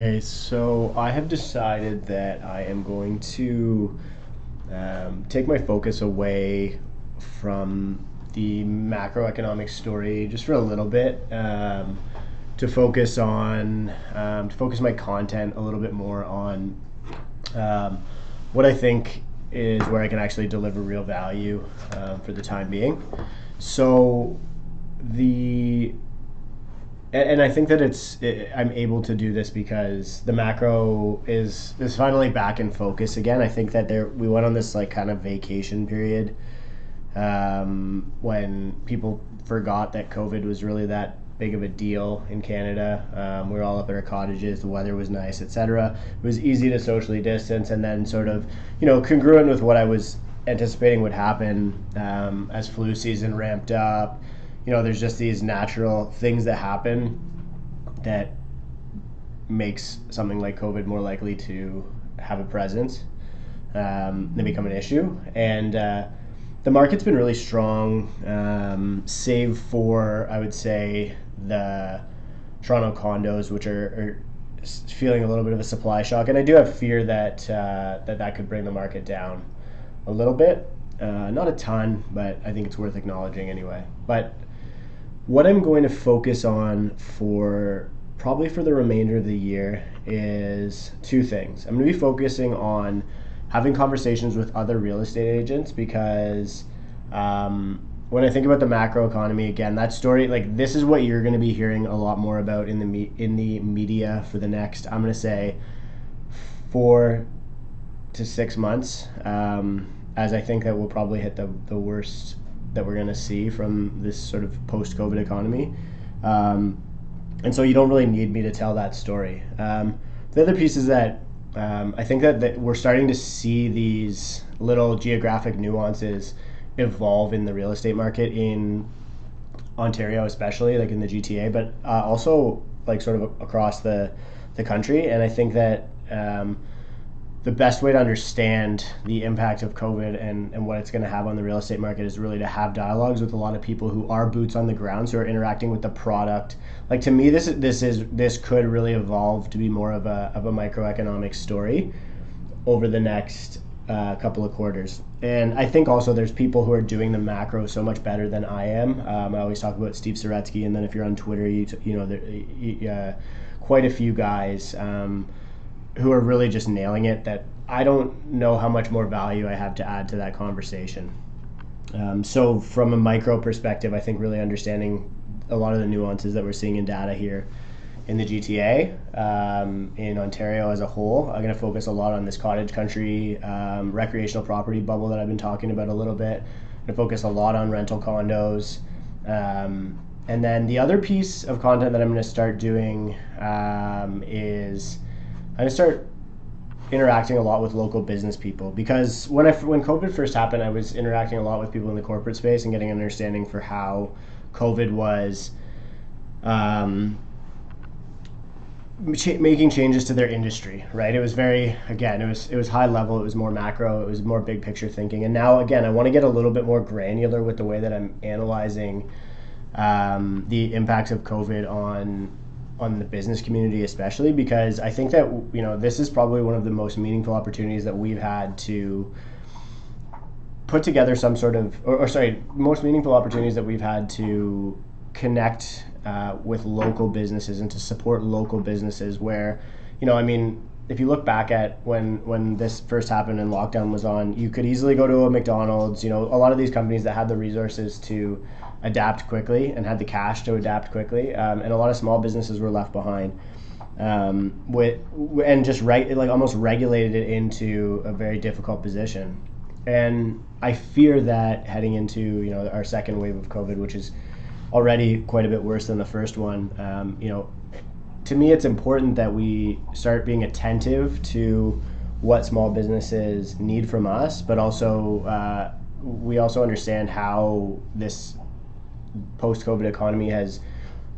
Okay, so I have decided that I am going to take my focus away from the macroeconomic story just for a little bit, to focus my content a little bit more on um, what I think is where I can actually deliver real value for the time being. So the and I think that I'm able to do this because the macro is finally back in focus again. I think that we went on this like kind of vacation period, when people forgot that COVID was really that big of a deal in Canada. We were all up at our cottages, the weather was nice, etc. It was easy to socially distance, and then sort of, congruent with what I was anticipating would happen, as flu season ramped up. There's just these natural things that happen that makes something like COVID more likely to have a presence, than become an issue. And the market's been really strong, save for, I would say, the Toronto condos, which are feeling a little bit of a supply shock. And I do have fear that that could bring the market down a little bit. Not a ton, but I think it's worth acknowledging anyway. But what I'm going to focus on probably for the remainder of the year is two things. I'm going to be focusing on having conversations with other real estate agents because, when I think about the macro economy again, that story, like, this is what you're going to be hearing a lot more about in the media for the next, I'm going to say, 4 to 6 months, as I think that we'll probably hit the worst that we're going to see from this sort of post-COVID economy. And so you don't really need me to tell that story. The other piece is that, I think that we're starting to see these little geographic nuances evolve in the real estate market in Ontario, especially like in the GTA, but also like sort of across the country. And I think that, the best way to understand the impact of COVID and what it's going to have on the real estate market is really to have dialogues with a lot of people who are boots on the ground, who are interacting with the product. Like, to me, this could really evolve to be more of a microeconomic story over the next couple of quarters. And I think also there's people who are doing the macro so much better than I am. I always talk about Steve Saretsky, and then if you're on Twitter, quite a few guys, who are really just nailing it, that I don't know how much more value I have to add to that conversation. So from a micro perspective, I think really understanding a lot of the nuances that we're seeing in data here in the GTA, in Ontario as a whole. I'm going to focus a lot on this cottage country, recreational property bubble that I've been talking about a little bit. I'm going to focus a lot on rental condos. And then the other piece of content that I'm going to start doing, is I'm going to start interacting a lot with local business people, because when COVID first happened, I was interacting a lot with people in the corporate space and getting an understanding for how COVID was, making changes to their industry. Right? It was very, again, it was high level, it was more macro, it was more big picture thinking. And now again, I want to get a little bit more granular with the way that I'm analyzing, the impacts of COVID on the business community, especially because I think that this is probably one of the most meaningful opportunities that we've had to put together some sort of, most meaningful opportunities that we've had to connect, with local businesses and to support local businesses. Where, if you look back at when this first happened and lockdown was on, you could easily go to a McDonald's. A lot of these companies that had the resources to adapt quickly and had the cash to adapt quickly, and a lot of small businesses were left behind, and just almost regulated it into a very difficult position. And I fear that heading into our second wave of COVID, which is already quite a bit worse than the first one, to me it's important that we start being attentive to what small businesses need from us, but also, we also understand how this post-COVID economy has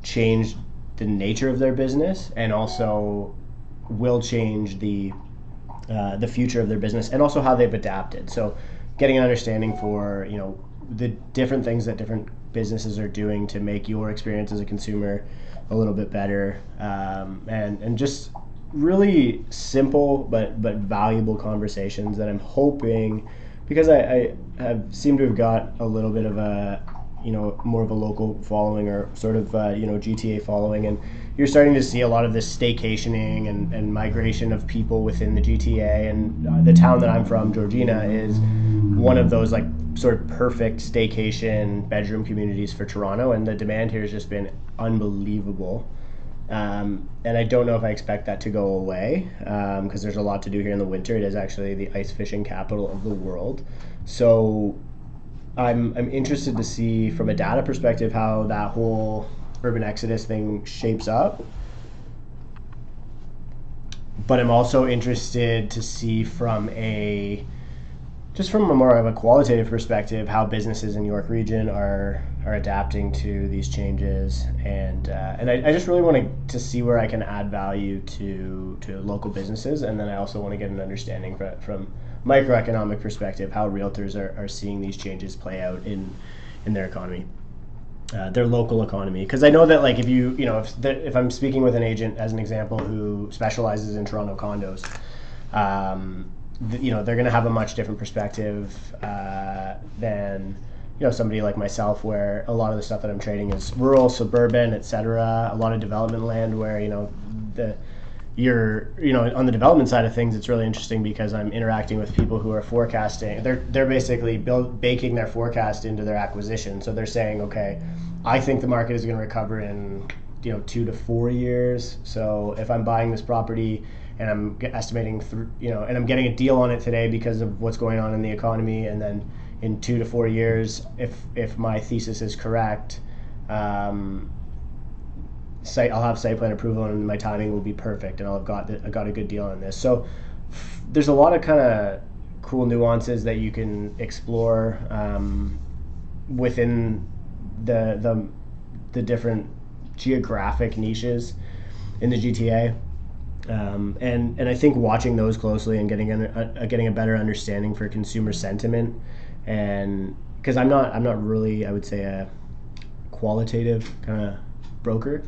changed the nature of their business, and also will change the future of their business, and also how they've adapted. So getting an understanding for the different things that different businesses are doing to make your experience as a consumer a little bit better, and just really simple but valuable conversations that I'm hoping, because I have seemed to have got a little bit of a, more of a local following, or sort of GTA following, and you're starting to see a lot of this staycationing and migration of people within the GTA. And the town that I'm from, Georgina, is one of those like sort of perfect staycation bedroom communities for Toronto, and the demand here has just been unbelievable. And I don't know if I expect that to go away, because there's a lot to do here in the winter. It is actually the ice fishing capital of the world. So I'm interested to see from a data perspective how that whole urban exodus thing shapes up. But I'm also interested to see from a more of a qualitative perspective how businesses in the York region are adapting to these changes, and I just really want to see where I can add value to local businesses, and then I also want to get an understanding from microeconomic perspective how realtors are seeing these changes play out in their economy, their local economy. Because I know that, like, if I'm speaking with an agent, as an example, who specializes in Toronto condos, they're going to have a much different perspective than somebody like myself, where a lot of the stuff that I'm trading is rural, suburban, etc. A lot of development land where on the development side of things, it's really interesting because I'm interacting with people who are forecasting. They're basically baking their forecast into their acquisition. So they're saying, okay, I think the market is going to recover in 2 to 4 years. So if I'm buying this property and I'm estimating and I'm getting a deal on it today because of what's going on in the economy, and then in 2 to 4 years, if my thesis is correct, I'll have site plan approval and my timing will be perfect, and I'll have got a good deal on this. So there's a lot of kind of cool nuances that you can explore within the different geographic niches in the GTA. And I think watching those closely and getting a better understanding for consumer sentiment, and because I'm not really, I would say, a qualitative kind of broker.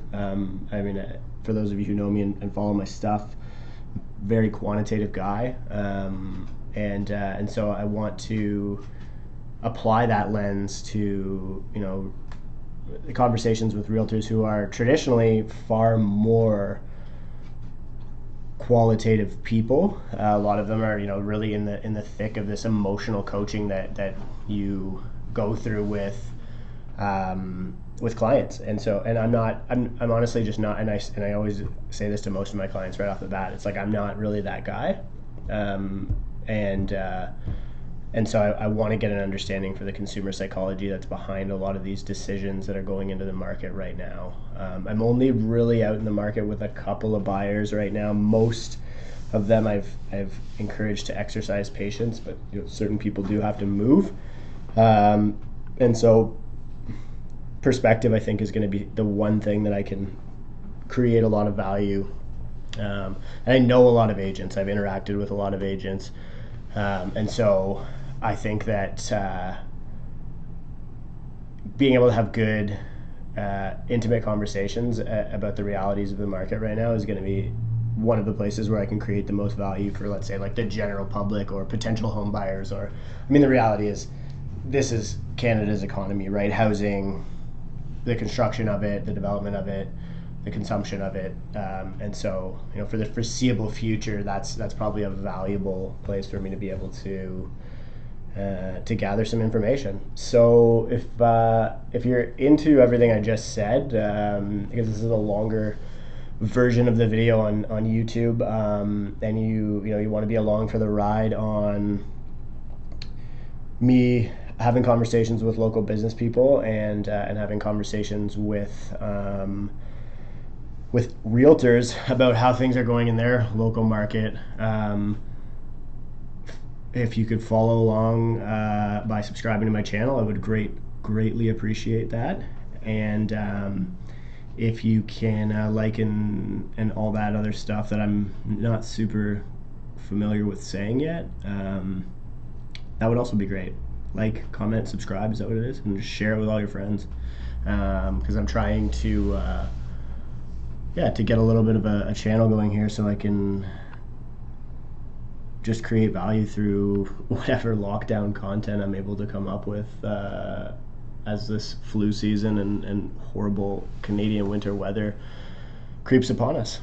For those of you who know me and follow my stuff, very quantitative guy, and so I want to apply that lens to the conversations with realtors who are traditionally far more qualitative people. A lot of them are really in the thick of this emotional coaching that you go through with clients. And I'm honestly just not, and I always say this to most of my clients right off the bat, it's like I'm not really that guy. And so I want to get an understanding for the consumer psychology that's behind a lot of these decisions that are going into the market right now. I'm only really out in the market with a couple of buyers right now. Most of them I've encouraged to exercise patience, but certain people do have to move. And so perspective, I think, is going to be the one thing that I can create a lot of value. And I know a lot of agents. I've interacted with a lot of agents. And so I think that being able to have good, intimate conversations about the realities of the market right now is going to be one of the places where I can create the most value for, let's say, like the general public or potential home buyers. The reality is, this is Canada's economy, right? Housing, the construction of it, the development of it, the consumption of it, and so for the foreseeable future, that's probably a valuable place for me to be able to gather some information. So if you're into everything I just said, because this is a longer version of the video on YouTube, and you want to be along for the ride on me having conversations with local business people and having conversations with realtors about how things are going in their local market, if you could follow along by subscribing to my channel, I would greatly appreciate that. And if you can like and all that other stuff that I'm not super familiar with saying yet, that would also be great. Like, comment, subscribe, is that what it is? And just share it with all your friends, because I'm trying to yeah, to get a little bit of a channel going here so I can just create value through whatever lockdown content I'm able to come up with as this flu season and horrible Canadian winter weather creeps upon us.